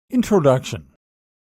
Introduction.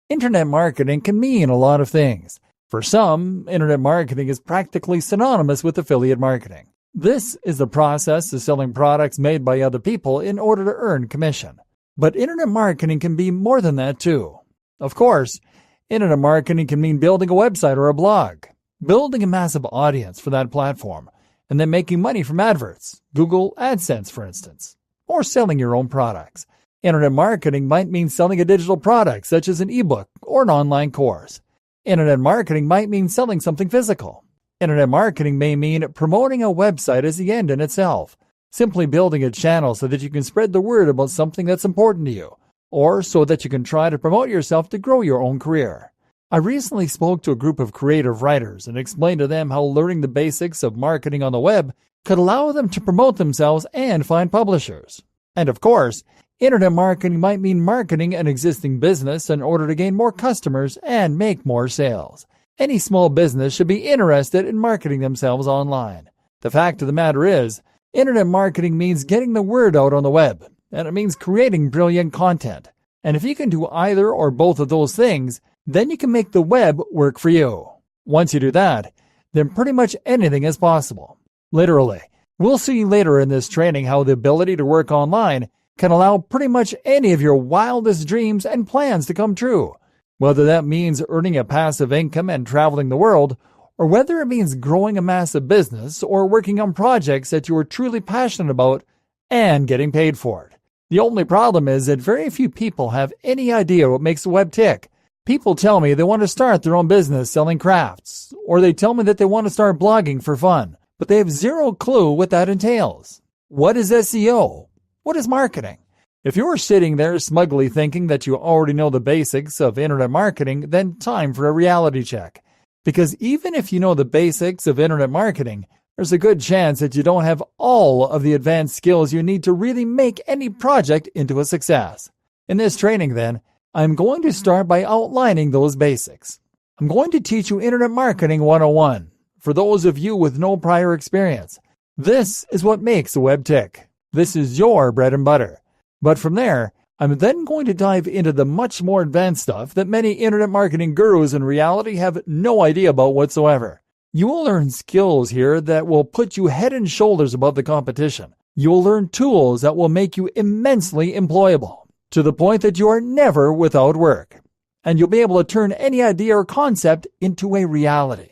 Internet marketing can mean a lot of things. For some, internet marketing is practically synonymous with affiliate marketing. This is the process of selling products made by other people in order to earn commission. But internet marketing can be more than that too. Of course, internet marketing can mean building a website or a blog, building a massive audience for that platform, and then making money from adverts, Google AdSense for instance, or selling your own products. Internet marketing might mean selling a digital product such as an ebook or an online course. Internet marketing might mean selling something physical. Internet marketing may mean promoting a website as the end in itself, simply building a channel so that you can spread the word about something that's important to you, or so that you can try to promote yourself to grow your own career. I recently spoke to a group of creative writers and explained to them how learning the basics of marketing on the web could allow them to promote themselves and find publishers. And of course, internet marketing might mean marketing an existing business in order to gain more customers and make more sales. Any small business should be interested in marketing themselves online. The fact of the matter is, internet marketing means getting the word out on the web, and it means creating brilliant content. And if you can do either or both of those things, then you can make the web work for you. Once you do that, then pretty much anything is possible. Literally. We'll see later in this training how the ability to work online can allow pretty much any of your wildest dreams and plans to come true, whether that means earning a passive income and traveling the world, or whether it means growing a massive business or working on projects that you are truly passionate about and getting paid for it. The only problem is that very few people have any idea what makes the web tick. People tell me they want to start their own business selling crafts, or they tell me that they want to start blogging for fun, but they have zero clue what that entails. What is SEO? What is marketing? If you're sitting there smugly thinking that you already know the basics of internet marketing, then time for a reality check. Because even if you know the basics of internet marketing, there's a good chance that you don't have all of the advanced skills you need to really make any project into a success. In this training, then, I'm going to start by outlining those basics. I'm going to teach you Internet Marketing 101 for those of you with no prior experience. This is what makes a web tick. This is your bread and butter. But from there, I'm then going to dive into the much more advanced stuff that many internet marketing gurus in reality have no idea about whatsoever. You will learn skills here that will put you head and shoulders above the competition. You will learn tools that will make you immensely employable, to the point that you are never without work. And you'll be able to turn any idea or concept into a reality.